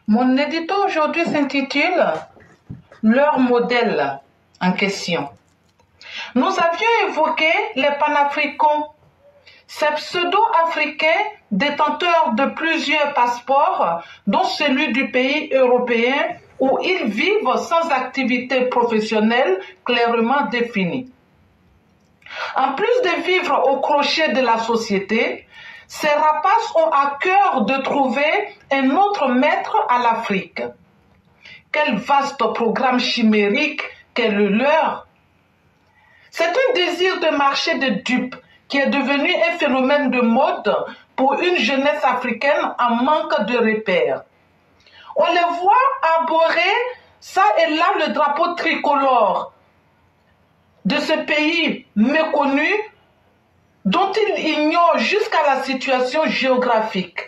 Mon édito aujourd'hui s'intitule « Leur modèle en question ». Nous avions évoqué les panafricains, ces pseudo-africains détenteurs de plusieurs passeports, dont celui du pays européen où ils vivent sans activité professionnelle clairement définie. En plus de vivre au crochet de la société, ces rapaces ont à cœur de trouver un autre maître à l'Afrique. Quel vaste programme chimérique qu'est le leur! C'est un désir de marché de dupes qui est devenu un phénomène de mode pour une jeunesse africaine en manque de repères. On les voit arborer ça et là le drapeau tricolore de ce pays méconnu dont ils ignorent jusqu'à la situation géographique.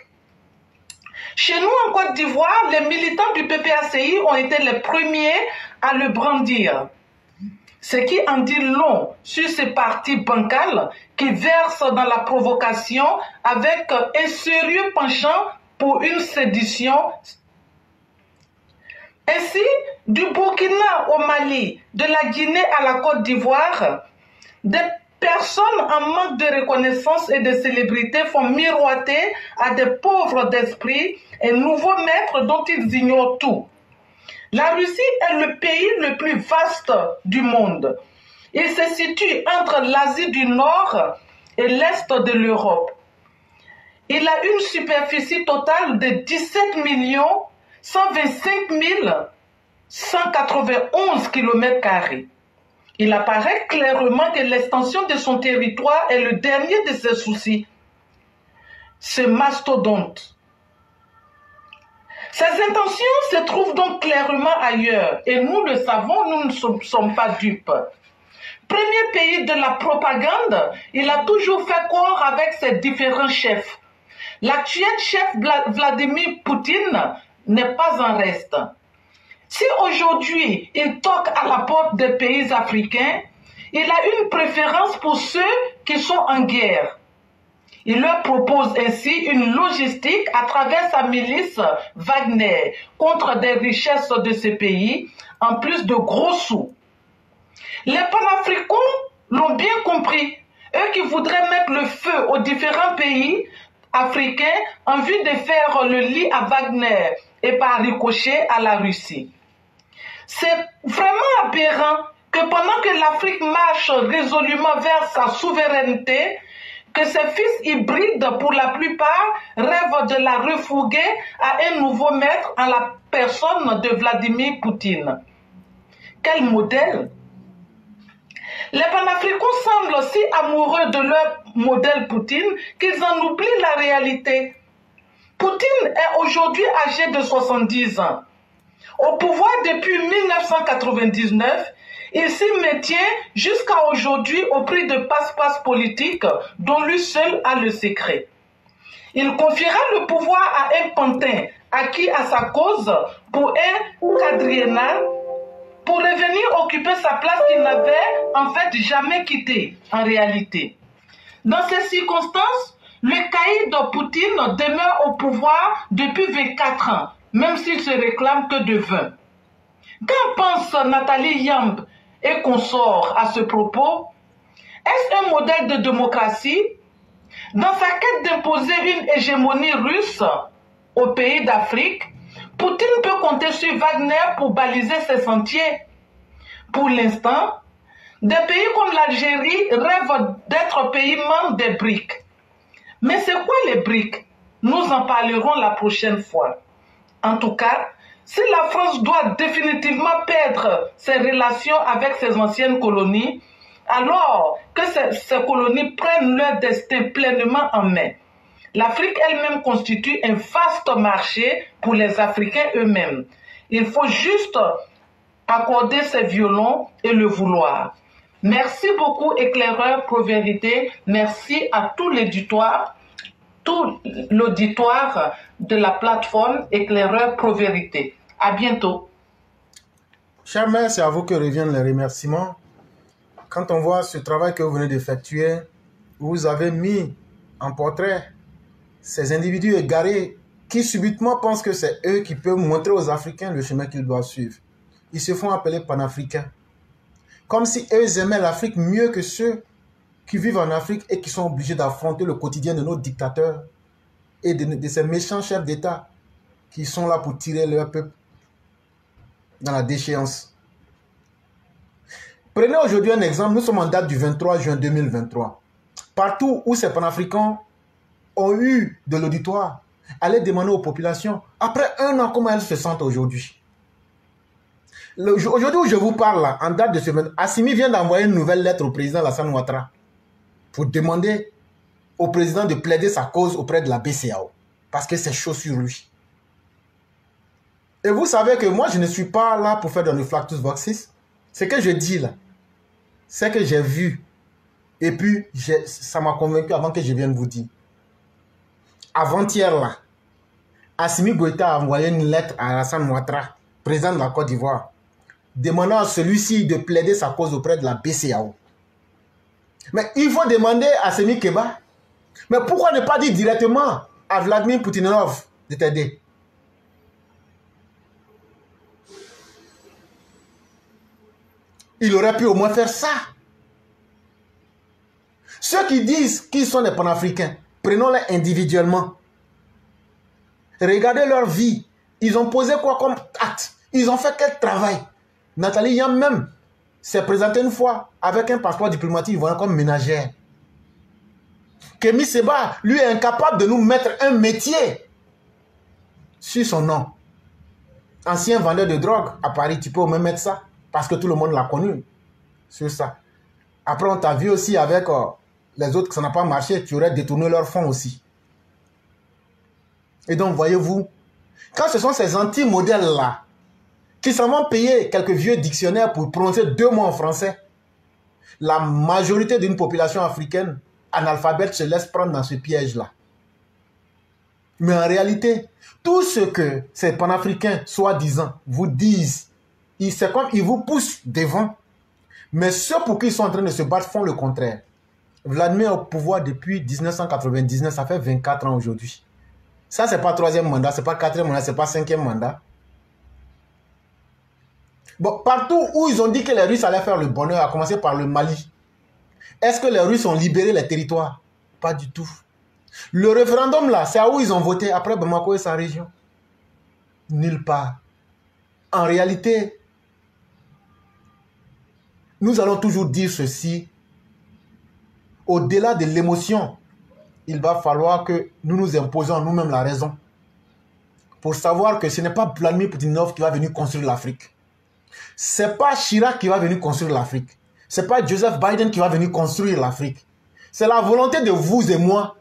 Chez nous, en Côte d'Ivoire, les militants du PPACI ont été les premiers à le brandir. Ce qui en dit long sur ces partis bancals qui versent dans la provocation avec un sérieux penchant pour une sédition. Ainsi, du Burkina au Mali, de la Guinée à la Côte d'Ivoire, des personnes en manque de reconnaissance et de célébrité font miroiter à des pauvres d'esprit un nouveau maître dont ils ignorent tout. La Russie est le pays le plus vaste du monde. Il se situe entre l'Asie du Nord et l'Est de l'Europe. Il a une superficie totale de 17 125 191 km². Il apparaît clairement que l'extension de son territoire est le dernier de ses soucis. Ce mastodonte. Ses intentions se trouvent donc clairement ailleurs et nous le savons, nous ne sommes pas dupes. Premier pays de la propagande, il a toujours fait corps avec ses différents chefs. L'actuel chef Vladimir Poutine n'est pas en reste. Si aujourd'hui il toque à la porte des pays africains, il a une préférence pour ceux qui sont en guerre. Il leur propose ainsi une logistique à travers sa milice Wagner contre des richesses de ce pays, en plus de gros sous. Les panafricains l'ont bien compris, eux qui voudraient mettre le feu aux différents pays africains en vue de faire le lit à Wagner et par ricochet à la Russie. C'est vraiment aberrant que pendant que l'Afrique marche résolument vers sa souveraineté, que ses fils hybrides, pour la plupart, rêvent de la refourguer à un nouveau maître en la personne de Vladimir Poutine. Quel modèle! Les panafricains semblent si amoureux de leur modèle Poutine qu'ils en oublient la réalité. Poutine est aujourd'hui âgé de 70 ans. Au pouvoir depuis 1999, il s'y maintient jusqu'à aujourd'hui au prix de passe-passe politiques dont lui seul a le secret. Il confiera le pouvoir à un pantin acquis à sa cause pour un quadriennat pour revenir occuper sa place qu'il n'avait en fait jamais quittée en réalité. Dans ces circonstances, le caïd de Poutine demeure au pouvoir depuis 24 ans, même s'il se réclame que de 20. Qu'en pense Nathalie Yamb et consorts à ce propos? Est-ce un modèle de démocratie? Dans sa quête d'imposer une hégémonie russe aux pays d'Afrique, Poutine peut compter sur Wagner pour baliser ses sentiers. Pour l'instant, des pays comme l'Algérie rêvent d'être pays membres des BRICS. Mais c'est quoi les BRICS? Nous en parlerons la prochaine fois. En tout cas, si la France doit définitivement perdre ses relations avec ses anciennes colonies, alors que ces colonies prennent leur destin pleinement en main. L'Afrique elle-même constitue un vaste marché pour les Africains eux-mêmes. Il faut juste accorder ses violons et le vouloir. Merci beaucoup, Éclaireur Pro-Vérité. Merci à tout l'auditoire de la plateforme Éclaireur Pro-Vérité. À bientôt. Chers mères, c'est à vous que reviennent les remerciements. Quand on voit ce travail que vous venez d'effectuer, vous avez mis en portrait ces individus égarés qui subitement pensent que c'est eux qui peuvent montrer aux Africains le chemin qu'ils doivent suivre. Ils se font appeler panafricains. Comme si eux aimaient l'Afrique mieux que ceux qui vivent en Afrique et qui sont obligés d'affronter le quotidien de nos dictateurs et de ces méchants chefs d'État qui sont là pour tirer leur peuple dans la déchéance. Prenez aujourd'hui un exemple, nous sommes en date du 23 juin 2023. Partout où ces panafricains ont eu de l'auditoire, allez demander aux populations, après 1 an, comment elles se sentent aujourd'hui. Aujourd'hui où je vous parle, là, en date de ce moment, Assimi vient d'envoyer une nouvelle lettre au président Alassane Ouattara pour demander au président de plaider sa cause auprès de la BCEAO. Parce que c'est chaud sur lui. Et vous savez que moi, je ne suis pas là pour faire de flactus voxis. Ce que je dis là, c'est que j'ai vu. Et puis, ça m'a convaincu avant que je vienne vous dire. Avant-hier là, Assimi Goïta a envoyé une lettre à Alassane Ouattara, président de la Côte d'Ivoire, demandant à celui-ci de plaider sa cause auprès de la BCEAO. Mais il faut demander à Assimi Keba, mais pourquoi ne pas dire directement à Vladimir Poutinov de t'aider? Il aurait pu au moins faire ça. Ceux qui disent qu'ils sont des panafricains, prenons-les individuellement. Regardez leur vie. Ils ont posé quoi comme acte? Ils ont fait quel travail? Nathalie Yam même s'est présentée une fois avec un passeport diplomatique ivoirien comme ménagère. Kémy Séba, lui, est incapable de nous mettre un métier sur son nom. Ancien vendeur de drogue à Paris, tu peux au même mettre ça parce que tout le monde l'a connu sur ça. Après, on t'a vu aussi avec les autres que ça n'a pas marché, tu aurais détourné leurs fonds aussi. Et donc, voyez-vous, quand ce sont ces anti-modèles-là qui s'en vont payer quelques vieux dictionnaires pour prononcer 2 mots en français, la majorité d'une population africaine analphabète se laisse prendre dans ce piège-là. Mais en réalité, tout ce que ces panafricains, soi-disant, vous disent, c'est comme ils vous poussent devant. Mais ceux pour qui ils sont en train de se battre font le contraire. Vladimir est au pouvoir depuis 1999, ça fait 24 ans aujourd'hui. Ça, c'est pas 3e mandat, c'est pas 4e mandat, c'est pas 5e mandat. Bon, partout où ils ont dit que les Russes allaient faire le bonheur, à commencer par le Mali, est-ce que les Russes ont libéré les territoires? Pas du tout. Le référendum là, c'est à où ils ont voté après Bamako et sa région? Nulle part. En réalité, nous allons toujours dire ceci. Au-delà de l'émotion, il va falloir que nous nous imposions nous-mêmes la raison. Pour savoir que ce n'est pas Vladimir Poutinov qui va venir construire l'Afrique. Ce n'est pas Chirac qui va venir construire l'Afrique. Ce n'est pas Joseph Biden qui va venir construire l'Afrique. C'est la volonté de vous et moi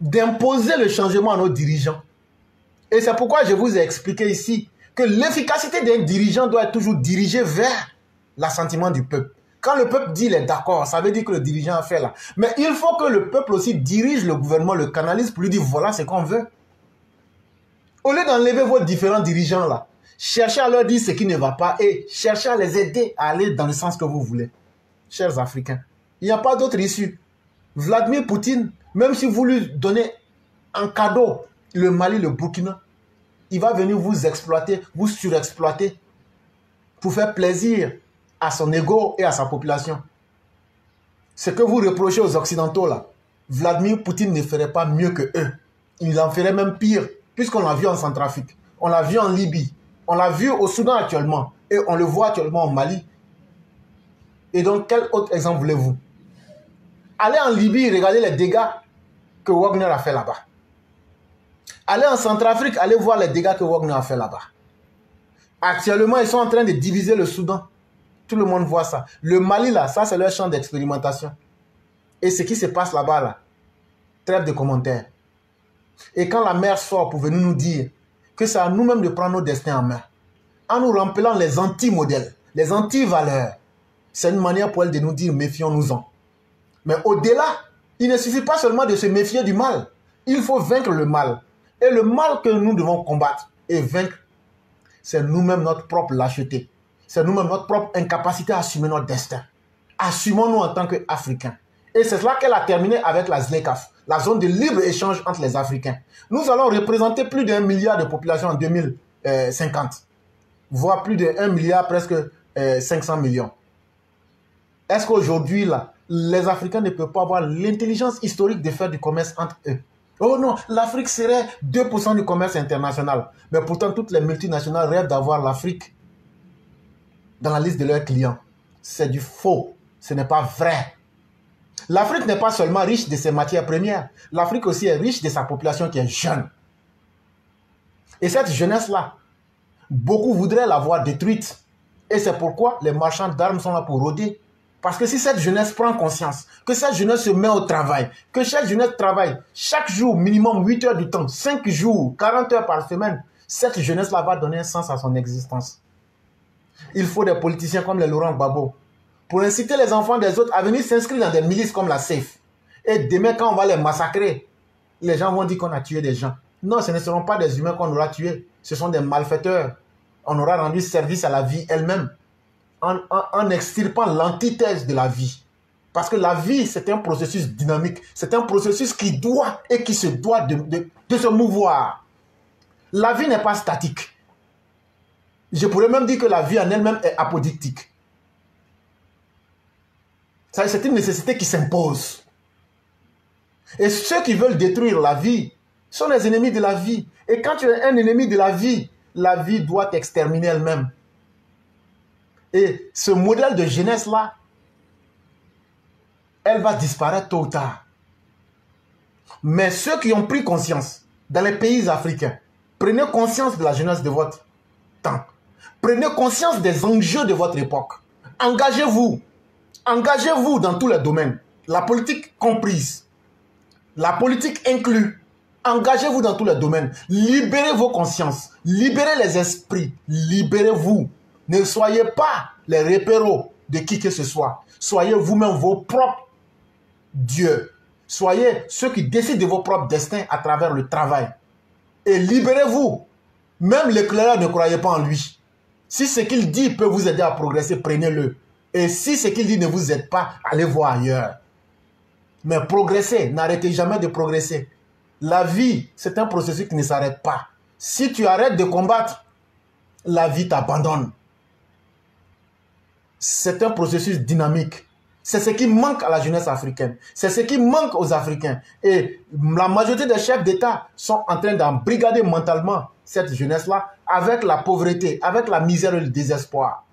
d'imposer le changement à nos dirigeants. Et c'est pourquoi je vous ai expliqué ici que l'efficacité d'un dirigeant doit être toujours dirigée vers l'assentiment du peuple. Quand le peuple dit il est d'accord, ça veut dire que le dirigeant a fait là. Mais il faut que le peuple aussi dirige le gouvernement, le canalise pour lui dire voilà ce qu'on veut. Au lieu d'enlever vos différents dirigeants là, cherchez à leur dire ce qui ne va pas et cherchez à les aider à aller dans le sens que vous voulez. Chers Africains, il n'y a pas d'autre issue. Vladimir Poutine, même si vous lui donnez en cadeau le Mali, le Burkina, il va venir vous exploiter, vous surexploiter pour faire plaisir à son ego et à sa population. Ce que vous reprochez aux Occidentaux là, Vladimir Poutine ne ferait pas mieux que eux. Il en ferait même pire, puisqu'on l'a vu en Centrafrique, on l'a vu en Libye, on l'a vu au Soudan actuellement, et on le voit actuellement au Mali. Et donc, quel autre exemple voulez-vous? Allez en Libye, regardez les dégâts que Wagner a fait là-bas. Allez en Centrafrique, allez voir les dégâts que Wagner a fait là-bas. Actuellement, ils sont en train de diviser le Soudan. Tout le monde voit ça. Le Mali, là, ça, c'est leur champ d'expérimentation. Et ce qui se passe là-bas, là, trêve de commentaires. Et quand la mer sort pour venir nous dire que c'est à nous-mêmes de prendre nos destins en main, en nous rappelant les anti-modèles, les anti-valeurs, c'est une manière pour elle de nous dire méfions-nous-en. Mais au-delà, il ne suffit pas seulement de se méfier du mal. Il faut vaincre le mal. Et le mal que nous devons combattre et vaincre, c'est nous-mêmes notre propre lâcheté. C'est nous-mêmes notre propre incapacité à assumer notre destin. Assumons-nous en tant qu'Africains. Et c'est cela qu'elle a terminé avec la ZLECAf. la zone de libre-échange entre les Africains. Nous allons représenter plus d'1 milliard de population en 2050, voire plus de 1 milliard, presque 500 millions. Est-ce qu'aujourd'hui, là, les Africains ne peuvent pas avoir l'intelligence historique de faire du commerce entre eux? Oh non, l'Afrique serait 2% du commerce international. Mais pourtant, toutes les multinationales rêvent d'avoir l'Afrique dans la liste de leurs clients. C'est du faux. Ce n'est pas vrai. L'Afrique n'est pas seulement riche de ses matières premières. L'Afrique aussi est riche de sa population qui est jeune. Et cette jeunesse-là, beaucoup voudraient la voir détruite. Et c'est pourquoi les marchands d'armes sont là pour rôder. Parce que si cette jeunesse prend conscience, que cette jeunesse se met au travail, que cette jeunesse travaille chaque jour, minimum 8 heures du temps, 5 jours, 40 heures par semaine, cette jeunesse-là va donner un sens à son existence. Il faut des politiciens comme les Laurent Gbagbo pour inciter les enfants des autres à venir s'inscrire dans des milices comme la SAFE. Et demain, quand on va les massacrer, les gens vont dire qu'on a tué des gens. Non, ce ne seront pas des humains qu'on aura tués. Ce sont des malfaiteurs. On aura rendu service à la vie elle-même en extirpant l'antithèse de la vie. Parce que la vie, c'est un processus dynamique. C'est un processus qui doit et qui se doit de se mouvoir. La vie n'est pas statique. Je pourrais même dire que la vie en elle-même est apodictique. C'est une nécessité qui s'impose. Et ceux qui veulent détruire la vie sont les ennemis de la vie. Et quand tu es un ennemi de la vie doit t'exterminer elle-même. Et ce modèle de jeunesse-là, elle va disparaître tôt ou tard. Mais ceux qui ont pris conscience, dans les pays africains, prenez conscience de la jeunesse de votre temps. Prenez conscience des enjeux de votre époque. Engagez-vous. Engagez-vous dans tous les domaines. La politique comprise. La politique inclut. Engagez-vous dans tous les domaines. Libérez vos consciences. Libérez les esprits. Libérez-vous. Ne soyez pas les repéros de qui que ce soit. Soyez vous-même vos propres dieux. Soyez ceux qui décident de vos propres destins à travers le travail. Et libérez-vous. Même l'éclaireur ne croyez pas en lui. Si ce qu'il dit peut vous aider à progresser, prenez-le. Et si ce qu'il dit ne vous aide pas, allez voir ailleurs. Mais progressez, n'arrêtez jamais de progresser. La vie, c'est un processus qui ne s'arrête pas. Si tu arrêtes de combattre, la vie t'abandonne. C'est un processus dynamique. C'est ce qui manque à la jeunesse africaine. C'est ce qui manque aux Africains. Et la majorité des chefs d'État sont en train d'embrigader mentalement cette jeunesse-là avec la pauvreté, avec la misère et le désespoir.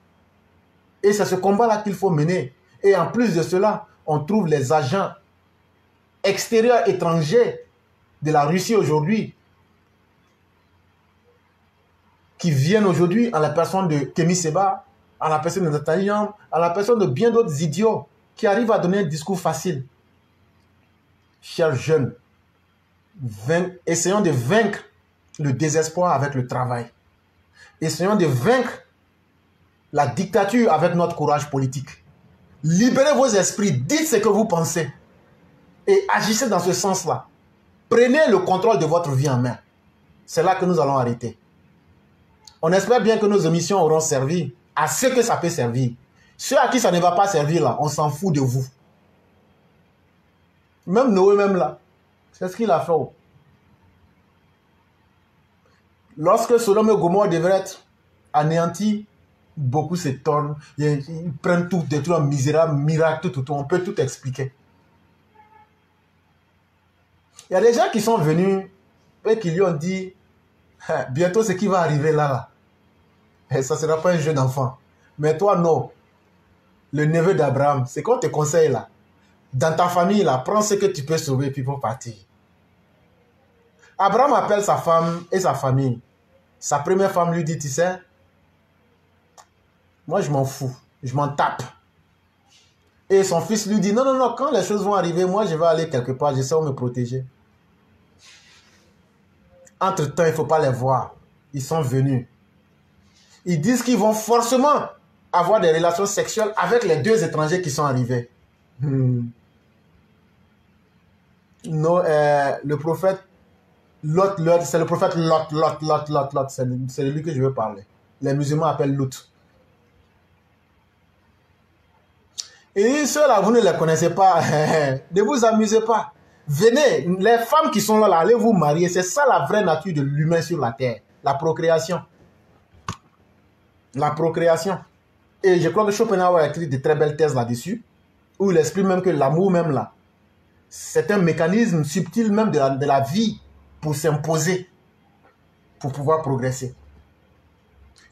Et c'est ce combat-là qu'il faut mener. Et en plus de cela, on trouve les agents extérieurs étrangers de la Russie aujourd'hui qui viennent aujourd'hui en la personne de Kémy Séba, en la personne de Netanyahu, en la personne de bien d'autres idiots qui arrivent à donner un discours facile. Chers jeunes, essayons de vaincre le désespoir avec le travail. Essayons de vaincre la dictature avec notre courage politique. Libérez vos esprits, dites ce que vous pensez et agissez dans ce sens-là. Prenez le contrôle de votre vie en main. C'est là que nous allons arrêter. On espère bien que nos émissions auront servi à ce que ça peut servir. Ceux à qui ça ne va pas servir là, on s'en fout de vous. Même Noé, même là, c'est ce qu'il a fait. Lorsque Sodome et Gomorrhe devraient être anéantis, beaucoup s'étonnent, ils prennent tout, des trucs misérables, miracles, tout, on peut tout expliquer. Il y a des gens qui sont venus et qui lui ont dit, bientôt ce qui va arriver là, et ça ne sera pas un jeu d'enfant. Mais toi, non. Le neveu d'Abraham, c'est qu'on te conseille là. Dans ta famille là, prends ce que tu peux sauver puis pour partir. Abraham appelle sa femme et sa famille. Sa première femme lui dit, tu sais, moi je m'en fous, je m'en tape. Et son fils lui dit, non, non, non, quand les choses vont arriver, moi je vais aller quelque part, j'essaie de me protéger. Entre-temps, il ne faut pas les voir. Ils sont venus. Ils disent qu'ils vont forcément avoir des relations sexuelles avec les deux étrangers qui sont arrivés. Non, le prophète Lot, c'est le prophète Lot, c'est de lui que je veux parler. Les musulmans appellent Lot. Et ceux-là, vous ne les connaissez pas. Ne vous amusez pas. Venez, les femmes qui sont là, allez vous marier. C'est ça la vraie nature de l'humain sur la terre. La procréation. La procréation. Et je crois que Schopenhauer a écrit de très belles thèses là-dessus, où il explique même que l'amour même là, c'est un mécanisme subtil même de la vie pour s'imposer, pour pouvoir progresser.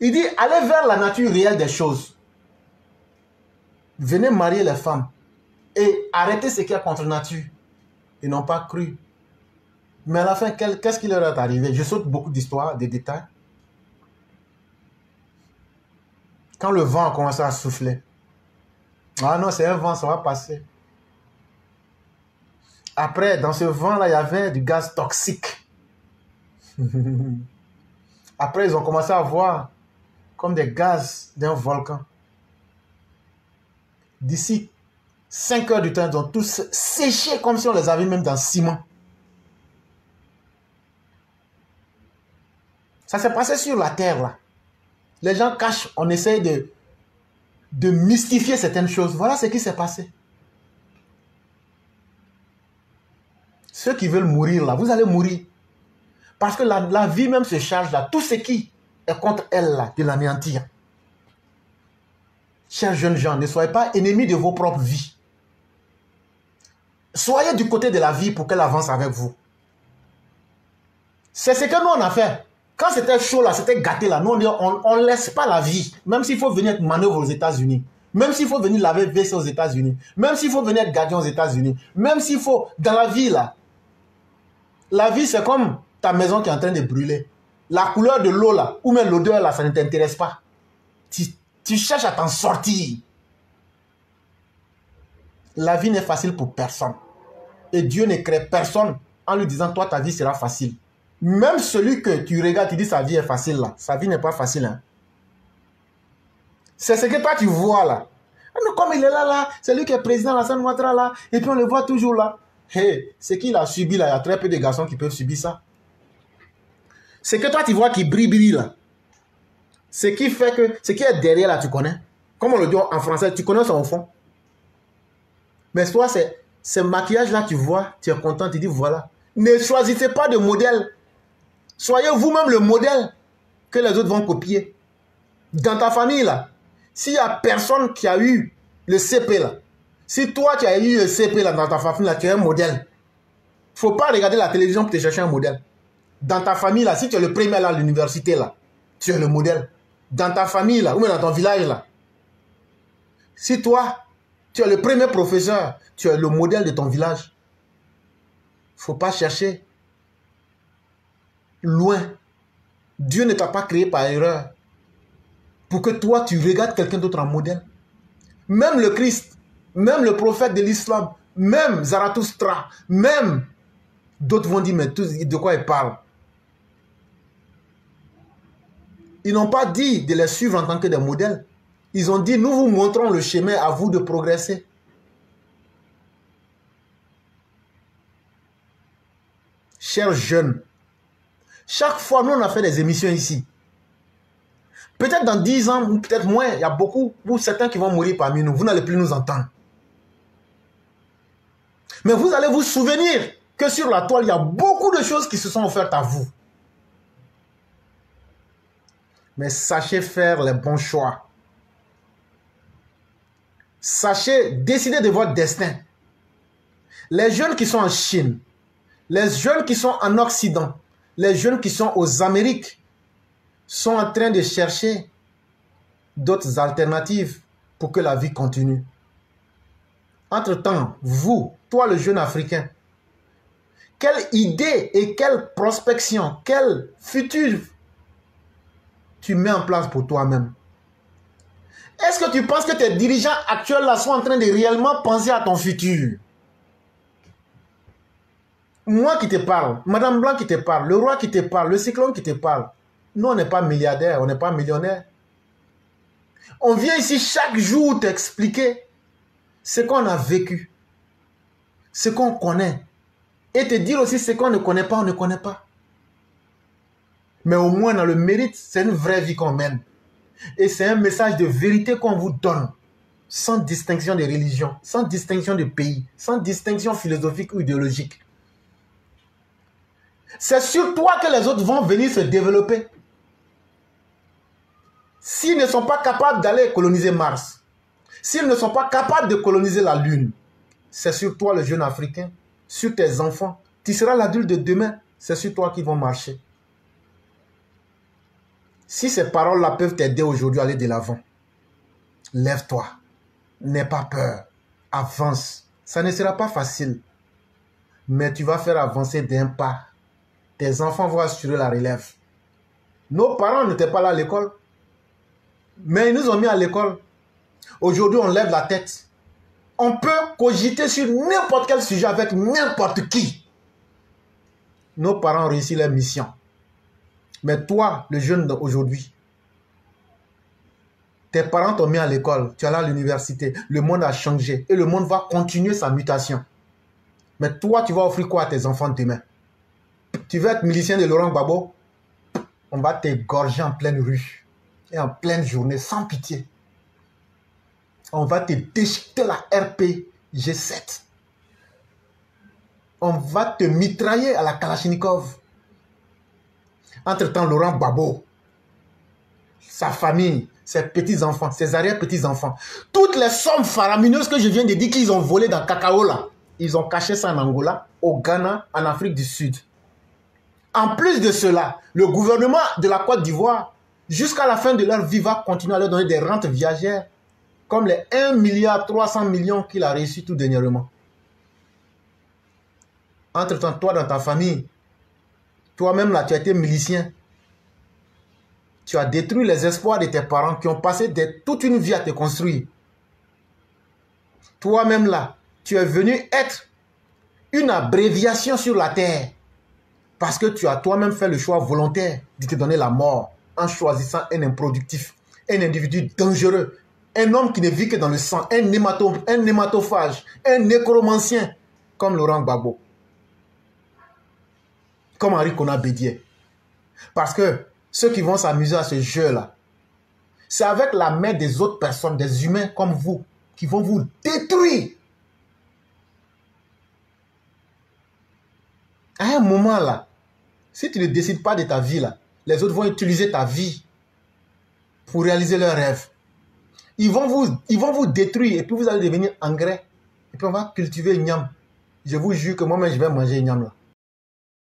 Il dit, allez vers la nature réelle des choses. Venez marier les femmes et arrêtez ce qui est contre nature. Ils n'ont pas cru. Mais à la fin, qu'est-ce qui leur est arrivé? Je saute beaucoup d'histoires, des détails. Quand le vent a commencé à souffler. Ah non, c'est un vent, ça va passer. Après, dans ce vent-là, il y avait du gaz toxique. Après, ils ont commencé à voir comme des gaz d'un volcan. D'ici 5 heures du temps, ils ont tous séché comme si on les avait même dans le ciment. Ça s'est passé sur la terre, là. Les gens cachent, on essaie de mystifier certaines choses. Voilà ce qui s'est passé. Ceux qui veulent mourir, là, vous allez mourir. Parce que la vie même se charge, là. Tout ce qui est contre elle, là, de l'anéantir. Chers jeunes gens, ne soyez pas ennemis de vos propres vies. Soyez du côté de la vie pour qu'elle avance avec vous. C'est ce que nous on a fait. Quand c'était chaud là, c'était gâté là, nous on ne laisse pas la vie. Même s'il faut venir être manœuvre aux États-Unis. Même s'il faut venir laver WC aux États-Unis. Même s'il faut venir être gardien aux États-Unis. Même s'il faut, dans la vie là. La vie c'est comme ta maison qui est en train de brûler. La couleur de l'eau là, ou même l'odeur là, ça ne t'intéresse pas. Tu cherches à t'en sortir. La vie n'est facile pour personne. Et Dieu ne crée personne en lui disant, toi, ta vie sera facile. Même celui que tu regardes, tu dis, sa vie est facile là. Sa vie n'est pas facile. Hein. C'est ce que toi, tu vois là. Mais comme il est là, c'est lui qui est président de la San Ouattara là. Et puis on le voit toujours là. Hey, ce qu'il a subi là, il y a très peu de garçons qui peuvent subir ça. C'est que toi, tu vois qui brille là. Ce qui fait que, ce qui est derrière là, tu connais. Comme on le dit en français, tu connais son fond. Mais toi, ce maquillage-là, tu vois, tu es content, tu dis voilà. Ne choisissez pas de modèle. Soyez vous-même le modèle que les autres vont copier. Dans ta famille, là, s'il n'y a personne qui a eu le CP, là, si toi, tu as eu le CP, là, dans ta famille, là, tu es un modèle. Il ne faut pas regarder la télévision pour te chercher un modèle. Dans ta famille, là, si tu es le premier là, à l'université, là, tu es le modèle. Dans ta famille, là, ou même dans ton village, là, si toi, tu es le premier professeur, tu es le modèle de ton village. Il ne faut pas chercher loin. Dieu ne t'a pas créé par erreur pour que toi, tu regardes quelqu'un d'autre en modèle. Même le Christ, même le prophète de l'islam, même Zarathustra, même d'autres vont dire, mais de quoi ils parlent? Ils n'ont pas dit de les suivre en tant que des modèles. Ils ont dit, nous vous montrons le chemin, à vous de progresser. Chers jeunes, chaque fois, nous, on a fait des émissions ici. Peut-être dans 10 ans, ou peut-être moins, il y a beaucoup, ou certains qui vont mourir parmi nous. Vous n'allez plus nous entendre. Mais vous allez vous souvenir que sur la toile, il y a beaucoup de choses qui se sont offertes à vous. Mais sachez faire les bons choix. Sachez décider de votre destin. Les jeunes qui sont en Chine, les jeunes qui sont en Occident, les jeunes qui sont aux Amériques sont en train de chercher d'autres alternatives pour que la vie continue. Entre-temps, vous, toi le jeune Africain, quelle idée et quelle prospection, quel futur tu mets en place pour toi-même? Est-ce que tu penses que tes dirigeants actuels là sont en train de réellement penser à ton futur? Moi qui te parle, Madame Blanc qui te parle, le roi qui te parle, le cyclone qui te parle. Nous, on n'est pas milliardaires, on n'est pas millionnaires. On vient ici chaque jour t'expliquer ce qu'on a vécu, ce qu'on connaît. Et te dire aussi ce qu'on ne connaît pas, on ne connaît pas. Mais au moins dans le mérite, c'est une vraie vie qu'on mène. Et c'est un message de vérité qu'on vous donne, sans distinction de religion, sans distinction de pays, sans distinction philosophique ou idéologique. C'est sur toi que les autres vont venir se développer. S'ils ne sont pas capables d'aller coloniser Mars, s'ils ne sont pas capables de coloniser la Lune, c'est sur toi le jeune Africain, sur tes enfants. Tu seras l'adulte de demain, c'est sur toi qu'ils vont marcher. Si ces paroles-là peuvent t'aider aujourd'hui à aller de l'avant, lève-toi, n'aie pas peur, avance. Ça ne sera pas facile, mais tu vas faire avancer d'un pas. Tes enfants vont assurer la relève. Nos parents n'étaient pas là à l'école, mais ils nous ont mis à l'école. Aujourd'hui, on lève la tête. On peut cogiter sur n'importe quel sujet avec n'importe qui. Nos parents ont réussi leur mission. Mais toi, le jeune d'aujourd'hui, tes parents t'ont mis à l'école, tu es allé à l'université, le monde a changé et le monde va continuer sa mutation. Mais toi, tu vas offrir quoi à tes enfants demain? Tu veux être milicien de Laurent Gbagbo? On va t'égorger en pleine rue et en pleine journée, sans pitié. On va te déchiqueter la RPG-7. On va te mitrailler à la Kalachnikov. Entre-temps, Laurent Gbagbo, sa famille, ses petits-enfants, ses arrière-petits-enfants, toutes les sommes faramineuses que je viens de dire qu'ils ont volées dans Cacao là, ils ont caché ça en Angola, au Ghana, en Afrique du Sud. En plus de cela, le gouvernement de la Côte d'Ivoire, jusqu'à la fin de leur vie, va continuer à leur donner des rentes viagères, comme les 1,3 milliard qu'il a reçus tout dernièrement. Entre-temps, toi, dans ta famille, toi-même là, tu as été milicien. Tu as détruit les espoirs de tes parents qui ont passé toute une vie à te construire. Toi-même là, tu es venu être une abréviation sur la terre. Parce que tu as toi-même fait le choix volontaire de te donner la mort en choisissant un improductif, un individu dangereux, un homme qui ne vit que dans le sang, un nématophage, un nécromancien comme Laurent Gbagbo, comme Henri Konan Bédié. Parce que ceux qui vont s'amuser à ce jeu-là, c'est avec la main des autres personnes, des humains comme vous, qui vont vous détruire. À un moment là, si tu ne décides pas de ta vie là, les autres vont utiliser ta vie pour réaliser leurs rêves. Ils vont vous détruire et puis vous allez devenir engrais. Et puis on va cultiver Nyam. Je vous jure que moi-même je vais manger Nyam là.